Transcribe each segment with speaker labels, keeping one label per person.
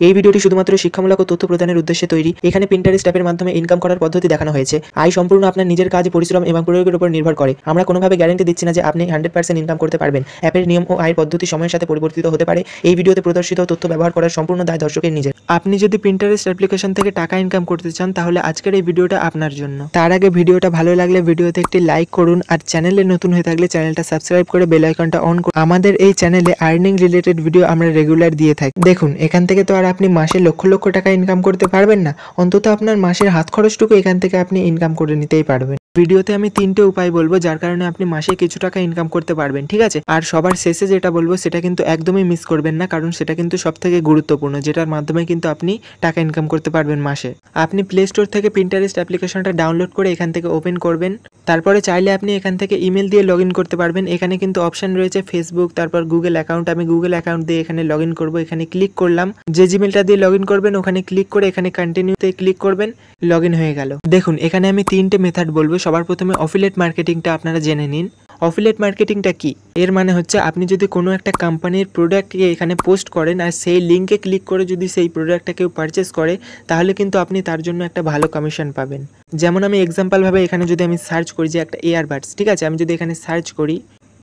Speaker 1: এই ভিডিওটি শুধুমাত্র শিক্ষামূলক ও তথ্য প্রদানের উদ্দেশ্যে তৈরি। এখানে Pinterest অ্যাপের মাধ্যমে ইনকাম করার পদ্ধতি দেখানো হয়েছে। আয় সম্পূর্ণ আপনার নিজের কাজ, পরিশ্রম এবং প্রয়োগের উপর নির্ভর করে। আমরা কোনোভাবে গ্যারান্টি দিচ্ছি না যে আপনি 100% ইনকাম করতে পারবেন। অ্যাপের নিয়ম ও আয়ের পদ্ধতি সময়ের সাথে পরিবর্তিত হতে পারে। এই ভিডিওতে প্রদর্শিত তথ্য ব্যবহার করার সম্পূর্ণ দায় দর্শকের নিজের। আপনি যদি Pinterest অ্যাপ্লিকেশন থেকে টাকা ইনকাম করতে চান তাহলে আজকের এই ভিডিওটা আপনার জন্য। তার আগে ভিডিওটা ভালো লাগলে ভিডিওতে একটি লাইক করুন আর চ্যানেলে নতুন হয়ে থাকলে চ্যানেলটা সাবস্ক্রাইব করে বেল আইকনটা অন করুন। আমাদের এই চ্যানেলে আর্নিং রিলেটেড ভিডিও আমরা রেগুলার দিয়ে থাকি। দেখুন, এখান থেকে তো আর আপনি মাসে লক্ষ লক্ষ টাকা ইনকাম করতে পারবেন না, অন্তত আপনার মাসের হাত খরচটুকু এখান থেকে আপনি ইনকাম করে নিতেই পারবেন। ভিডিওতে আমি 3টে উপায় বলবো যার কারণে আপনি মাসে কিছু টাকা ইনকাম করতে পারবেন, ঠিক আছে? আর সবার শেষে যেটা বলবো সেটা কিন্তু একদমই মিস করবেন না, কারণ সেটা কিন্তু সবথেকে গুরুত্বপূর্ণ, যেটার মাধ্যমে কিন্তু আপনি টাকা ইনকাম করতে পারবেন মাসে। আপনি প্লে স্টোর থেকে Pinterest অ্যাপ্লিকেশনটা ডাউনলোড করে এখান থেকে ওপেন করবেন। তারপরে চাইলে আপনি এখান থেকে ইমেল দিয়ে লগ ইন করতে পারবেন। এখানে কিন্তু অপশন রয়েছে ফেসবুক, তারপর গুগল অ্যাকাউন্ট। আমি গুগল অ্যাকাউন্ট দিয়ে এখানে লগ ইন করবো। এখানে ক্লিক করলাম। যে জিমেলটা দিয়ে লগ ইন করবেন ওখানে ক্লিক করে এখানে কন্টিনিউতে ক্লিক করবেন। লগ ইন হয়ে গেল। দেখুন, এখানে আমি 3টে মেথড বলবো। সবার প্রথমে অ্যাফিলিয়েট মার্কেটিংটা আপনারা জেনে নিন। অ্যাফিলিয়েট মার্কেটিংটা কি? এর মানে হচ্ছে আপনি যদি কোনো একটা কোম্পানির প্রোডাক্টকে এখানে পোস্ট করেন আর সেই লিঙ্কে ক্লিক করে যদি সেই প্রোডাক্টটা কেউ পারচেস করে তাহলে কিন্তু আপনি তার জন্য একটা ভালো কমিশন পাবেন। যেমন আমি এক্সাম্পলভাবে এখানে যদি আমি সার্চ করি যে একটা ইয়ারবাডস, ঠিক আছে? আমি যদি এখানে সার্চ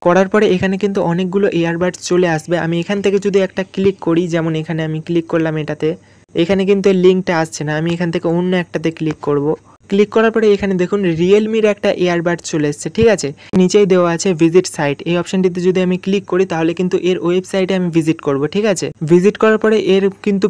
Speaker 1: করার পরে এখানে কিন্তু অনেকগুলো ইয়ারবাডস চলে আসবে। আমি এখান থেকে যদি একটা ক্লিক করি, যেমন এখানে আমি ক্লিক করলাম এটাতে, এখানে কিন্তু এই লিঙ্কটা আসছে না। আমি এখান থেকে অন্য একটাতে ক্লিক করব। ক্লিক করার পরে এখানে দেখুন রিয়েলমির একটা ইয়ারবাড চলে এসেছে, ঠিক আছে? নিচেই দেওয়া আছে ভিজিট সাইট। এই অপশনটিতে যদি আমি ক্লিক করি তাহলে কিন্তু এর ওয়েবসাইটে আমি ভিজিট করব, ঠিক আছে? ভিজিট করার পরে এর কিন্তু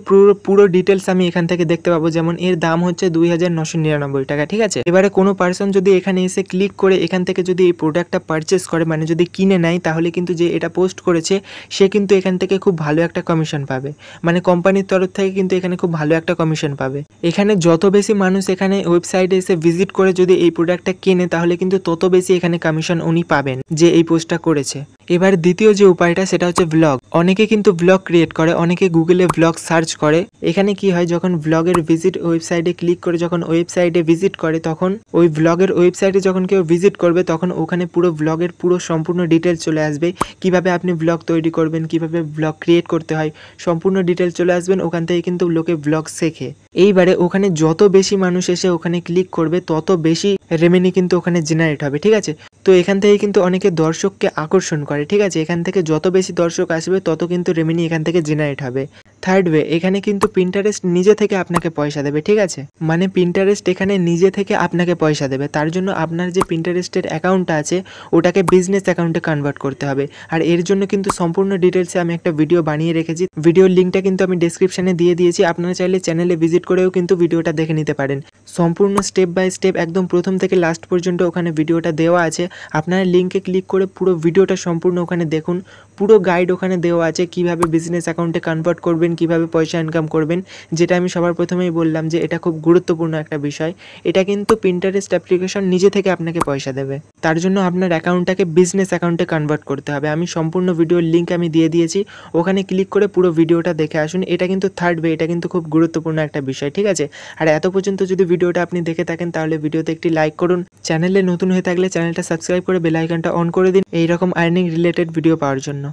Speaker 1: পুরো ডিটেলস আমি এখান থেকে দেখতে পাবো। যেমন এর দাম হচ্ছে 2999 টাকা, ঠিক আছে? এবারে কোনো পার্সন যদি এখানে এসে ক্লিক করে এখান থেকে যদি এই প্রোডাক্টটা পারচেস করে, মানে যদি কিনে নেয়, তাহলে কিন্তু যে এটা পোস্ট করেছে সে কিন্তু এখান থেকে খুব ভালো একটা কমিশন পাবে। মানে কোম্পানির তরফ থেকে কিন্তু এখানে খুব ভালো একটা কমিশন পাবে। এখানে যত বেশি মানুষ এখানে ওয়েবসাইট এসে ভিজিট করে যদি এই প্রোডাক্টটা কেনে তাহলে কিন্তু তত বেশি এখানে কমিশন উনি পাবেন যে এই পোস্টটা করেছে। এবার দ্বিতীয় যে উপায়টা সেটা হচ্ছে ব্লগ। অনেকে কিন্তু ব্লগ ক্রিয়েট করে, অনেকে গুগলে ব্লগ সার্চ করে। এখানে কি হয়, যখন ব্লগের ভিজিট ওয়েবসাইটে ক্লিক করে যখন ওয়েবসাইটে ভিজিট করে তখন ওই ব্লগের ওয়েবসাইটে যখন কেউ ভিজিট করবে তখন ওখানে পুরো ব্লগের পুরো সম্পূর্ণ ডিটেলস চলে আসবে। কিভাবে আপনি ব্লগ তৈরি করবেন, কিভাবে ব্লগ ক্রিয়েট করতে হয়, সম্পূর্ণ ডিটেলস চলে আসবেন। ওখান থেকে কিন্তু লোকে ব্লগ শেখে। এইবারে ওখানে যত বেশি মানুষ এসে ওখানে ক্লিক করবে তত বেশি রেভিনিউ কিন্তু ওখানে জেনারেট হবে, ঠিক আছে? তো এখান থেকে কিন্তু অনেকে দর্শককে আকর্ষণ করে, ঠিক আছে? এখান থেকে যত বেশি দর্শক আসবে তত কিন্তু রেভিনিউ এখান থেকে জেনারেট হবে। থার্ড ওয়ে, এখানে কিন্তু Pinterest নিজে থেকে আপনাকে পয়সা দেবে, ঠিক আছে? মানে Pinterest এখানে নিজে থেকে আপনাকে পয়সা দেবে। তার জন্য আপনার যে Pinterest-এর অ্যাকাউন্টটা আছে ওটাকে বিজনেস অ্যাকাউন্টে কনভার্ট করতে হবে। আর এর জন্য কিন্তু সম্পূর্ণ ডিটেলসে আমি একটা ভিডিও বানিয়ে রেখেছি। ভিডিওর লিঙ্কটা কিন্তু আমি ডেসক্রিপশনে দিয়ে দিয়েছি। আপনারা চাইলে চ্যানেলে ভিজিট করেও কিন্তু ভিডিওটা দেখে নিতে পারেন। সম্পূর্ণ স্টেপ বাই স্টেপ একদম প্রথম থেকে লাস্ট পর্যন্ত ওখানে ভিডিওটা দেওয়া আছে। আপনারা লিঙ্কে ক্লিক করে পুরো ভিডিওটা সম্পূর্ণ ওখানে দেখুন। পুরো গাইড ওখানে দেওয়া আছে কিভাবে বিজনেস অ্যাকাউন্টে কনভার্ট করবেন, কিভাবে পয়সা ইনকাম করবেন। যেটা আমি সবার প্রথমেই বললাম যে এটা খুব গুরুত্বপূর্ণ একটা বিষয়। এটা কিন্তু Pinterest অ্যাপ্লিকেশন নিজে থেকে আপনাকে পয়সা দেবে। তার জন্য আপনার অ্যাকাউন্টটাকে বিজনেস অ্যাকাউন্টে কনভার্ট করতে হবে। আমি সম্পূর্ণ ভিডিওর লিঙ্ক আমি দিয়ে দিয়েছি, ওখানে ক্লিক করে পুরো ভিডিওটা দেখে আসুন। এটা কিন্তু থার্ড ওয়ে, এটা কিন্তু খুব গুরুত্বপূর্ণ একটা বিষয়, ঠিক আছে? আর এত পর্যন্ত যদি ভিডিওটা আপনি দেখে থাকেন তাহলে ভিডিওতে একটি লাইক করুন। চ্যানেলে নতুন হয়ে থাকলে চ্যানেলটা সাবস্ক্রাইব করে বেল আইকনটা অন করে দিন এইরকম আর্নিং রিলেটেড ভিডিও পাওয়ার জন্য।